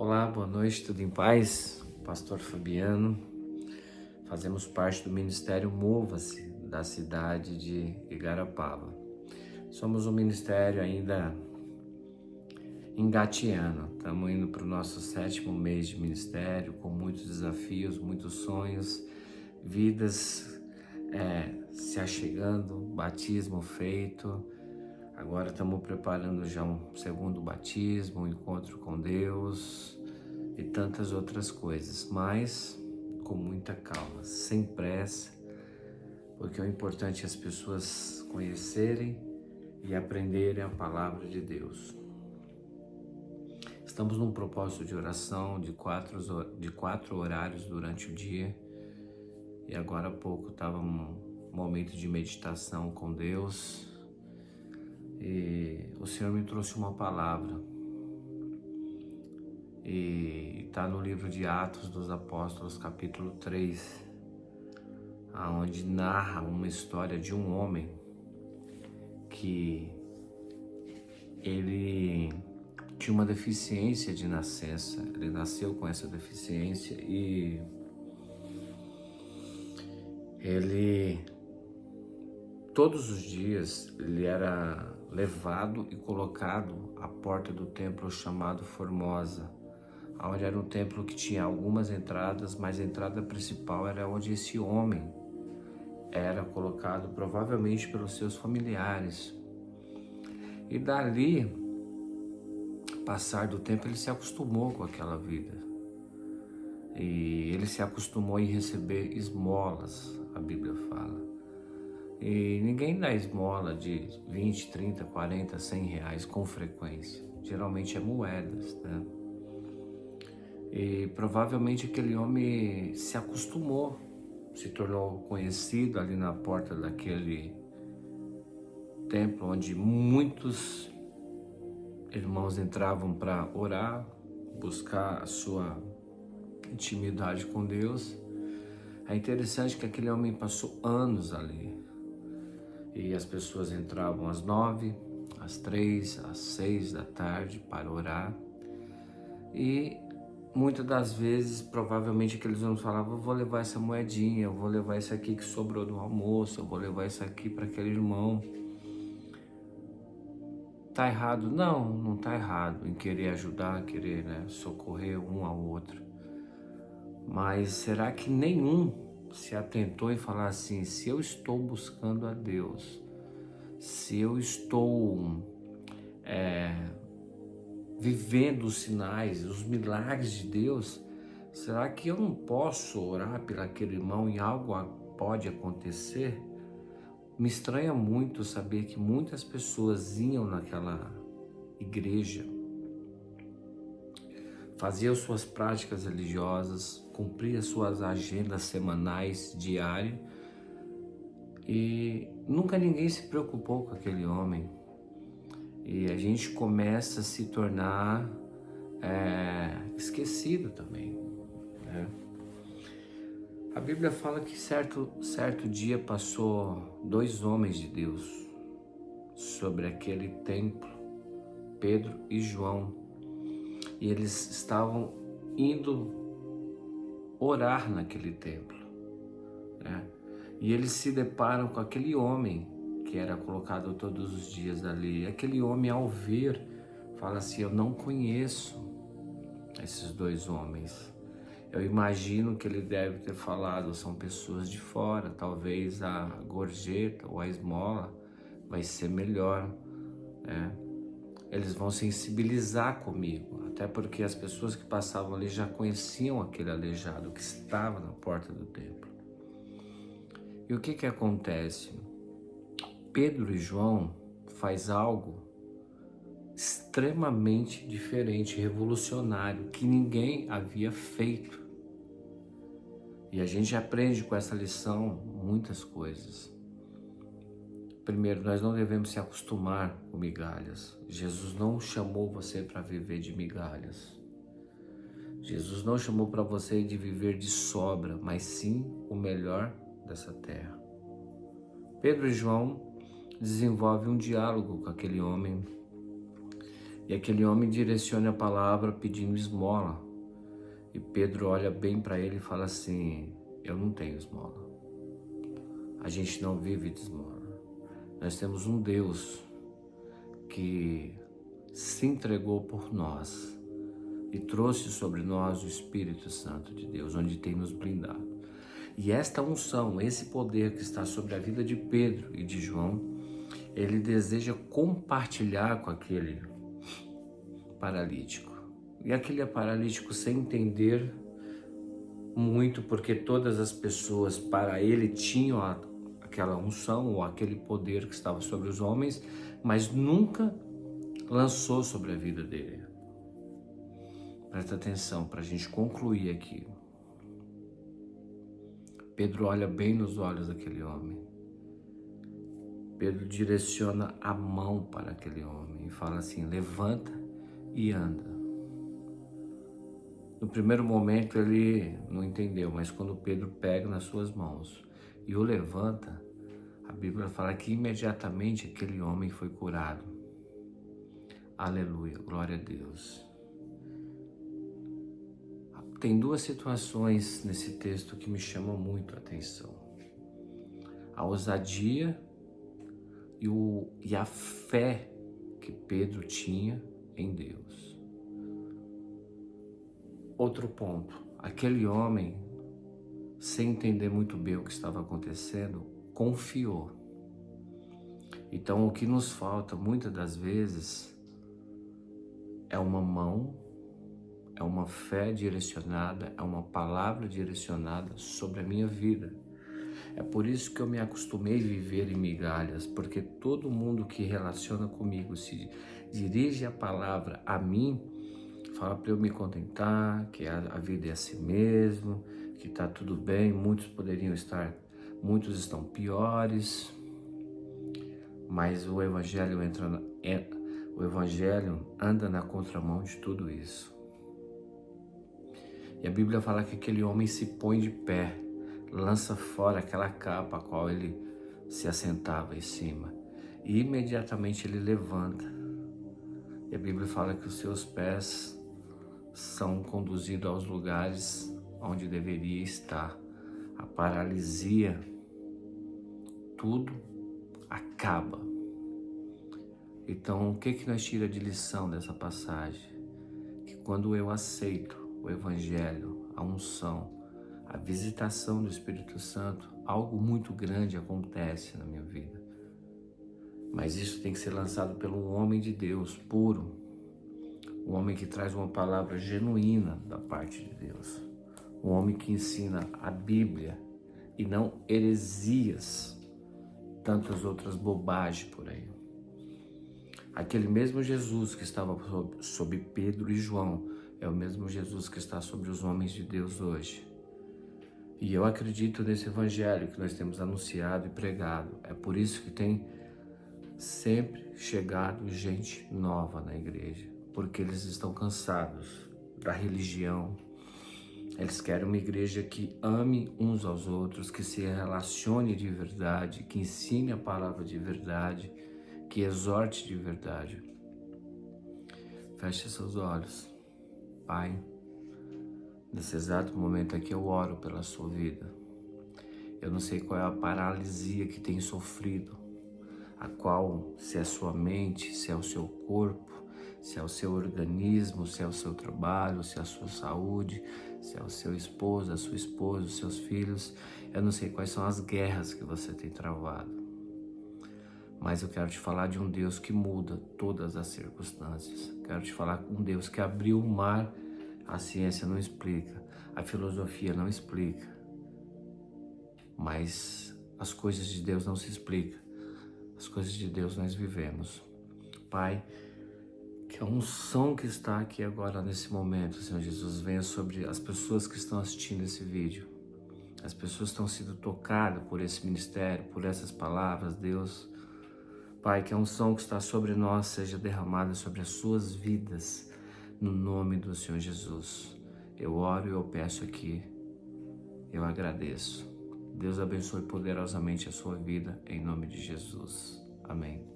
Olá, boa noite, tudo em paz? Pastor Fabiano, fazemos parte do Ministério Mova-se da cidade de Igarapava. Somos um ministério ainda engateando, estamos indo para o nosso 7º mês de ministério, com muitos desafios, muitos sonhos, vidas se achegando, batismo feito. Agora estamos preparando já um segundo batismo, um encontro com Deus e tantas outras coisas, mas com muita calma, sem pressa, porque o importante é as pessoas conhecerem e aprenderem a palavra de Deus. Estamos num propósito de oração de quatro horários durante o dia, e agora há pouco estava um momento de meditação com Deus. E o Senhor me trouxe uma palavra, e está no livro de Atos dos Apóstolos, capítulo 3, onde narra uma história de um homem que ele tinha uma deficiência de nascença. Ele nasceu com essa deficiência e ele, todos os dias, ele era levado e colocado à porta do templo chamado Formosa, onde era um templo que tinha algumas entradas, mas a entrada principal era onde esse homem era colocado, provavelmente pelos seus familiares. E dali, passar do tempo, ele se acostumou com aquela vida. E ele se acostumou em receber esmolas, a Bíblia fala. E ninguém dá esmola de 20, 30, 40, 100 reais com frequência. Geralmente é moedas, né? E provavelmente aquele homem se acostumou, se tornou conhecido ali na porta daquele templo, onde muitos irmãos entravam para orar, buscar a sua intimidade com Deus. É interessante que aquele homem passou anos ali. E as pessoas entravam às 9, às 3, às 6 da tarde para orar. E muitas das vezes, provavelmente, aqueles homens falavam: eu vou levar essa moedinha, eu vou levar isso aqui que sobrou do almoço, eu vou levar isso aqui para aquele irmão. Tá errado? Não, não tá errado em querer ajudar, querer, socorrer um ao outro. Mas será que nenhum se atentou em falar assim: se eu estou buscando a Deus, se eu estou vivendo os sinais, os milagres de Deus, será que eu não posso orar por aquele irmão e algo pode acontecer? Me estranha muito saber que muitas pessoas iam naquela igreja, faziam suas práticas religiosas, cumpriam suas agendas semanais, diárias, e nunca ninguém se preocupou com aquele homem. E a gente começa a se tornar esquecido também, né? A Bíblia fala que certo dia passou 2 homens de Deus sobre aquele templo, Pedro e João, e eles estavam indo orar naquele templo, né? E eles se deparam com aquele homem que era colocado todos os dias ali. Aquele homem, ao ver, fala assim: eu não conheço esses 2 homens. Eu imagino que ele deve ter falado: são pessoas de fora, talvez a gorjeta ou a esmola vai ser melhor, né? Eles vão sensibilizar comigo, até porque as pessoas que passavam ali já conheciam aquele aleijado que estava na porta do templo. E o que acontece? Pedro e João faz algo extremamente diferente, revolucionário, que ninguém havia feito. E a gente aprende com essa lição muitas coisas. Primeiro, nós não devemos se acostumar com migalhas. Jesus não chamou você para viver de migalhas. Jesus não chamou para você de viver de sobra, mas sim o melhor dessa terra. Pedro e João desenvolvem um diálogo com aquele homem E aquele homem direciona a palavra pedindo esmola. E Pedro olha bem para ele e fala assim: eu não tenho esmola. A gente não vive de esmola. Nós temos um Deus que se entregou por nós e trouxe sobre nós o Espírito Santo de Deus, onde tem nos blindado. E esta unção, esse poder que está sobre a vida de Pedro e de João, ele deseja compartilhar com aquele paralítico. E aquele paralítico, sem entender muito, porque todas as pessoas para ele tinham aquela unção ou aquele poder que estava sobre os homens, mas nunca lançou sobre a vida dele. Presta atenção para a gente concluir aqui. Pedro olha bem nos olhos daquele homem. Pedro direciona a mão para aquele homem e fala assim: levanta e anda. No primeiro momento ele não entendeu, mas quando Pedro pega nas suas mãos e o levanta, a Bíblia fala que imediatamente aquele homem foi curado. Aleluia, glória a Deus. Tem duas situações nesse texto que me chamam muito a atenção. A ousadia e a fé que Pedro tinha em Deus. Outro ponto, aquele homem, sem entender muito bem o que estava acontecendo, confiou. Então o que nos falta muitas das vezes é uma mão, é uma fé direcionada, é uma palavra direcionada sobre a minha vida. É por isso que eu me acostumei a viver em migalhas, porque todo mundo que relaciona comigo, se dirige a palavra a mim, fala para eu me contentar, que a vida é assim mesmo, que está tudo bem, muitos estão piores, mas o Evangelho anda na contramão de tudo isso. E a Bíblia fala que aquele homem se põe de pé, lança fora aquela capa a qual ele se assentava em cima, e imediatamente ele levanta. E a Bíblia fala que os seus pés são conduzidos aos lugares onde deveria estar. A paralisia, tudo acaba. Então, o que nós tiramos de lição dessa passagem? Que quando eu aceito o Evangelho, a unção, a visitação do Espírito Santo, algo muito grande acontece na minha vida. Mas isso tem que ser lançado pelo homem de Deus, puro. Um homem que traz uma palavra genuína da parte de Deus. Um homem que ensina a Bíblia e não heresias, tantas outras bobagens por aí. Aquele mesmo Jesus que estava sobre Pedro e João é o mesmo Jesus que está sobre os homens de Deus hoje. E eu acredito nesse Evangelho que nós temos anunciado e pregado. É por isso que tem sempre chegado gente nova na igreja, porque eles estão cansados da religião. Eles querem uma igreja que ame uns aos outros, que se relacione de verdade, que ensine a palavra de verdade, que exorte de verdade. Feche seus olhos. Pai, nesse exato momento aqui eu oro pela sua vida. Eu não sei qual é a paralisia que tem sofrido, a qual, se é a sua mente, se é o seu corpo, se é o seu organismo, se é o seu trabalho, se é a sua saúde, se é o seu esposo, a sua esposa, os seus filhos. Eu não sei quais são as guerras que você tem travado, mas eu quero te falar de um Deus que muda todas as circunstâncias. Quero te falar de um Deus que abriu o mar, a ciência não explica, a filosofia não explica, mas as coisas de Deus não se explicam. As coisas de Deus nós vivemos. Pai, que a unção que está aqui agora nesse momento, Senhor Jesus, venha sobre as pessoas que estão assistindo esse vídeo. As pessoas estão sendo tocadas por esse ministério, por essas palavras, Deus. Pai, que a unção que está sobre nós seja derramada sobre as suas vidas, no nome do Senhor Jesus. Eu oro e eu peço aqui, eu agradeço. Deus abençoe poderosamente a sua vida, em nome de Jesus. Amém.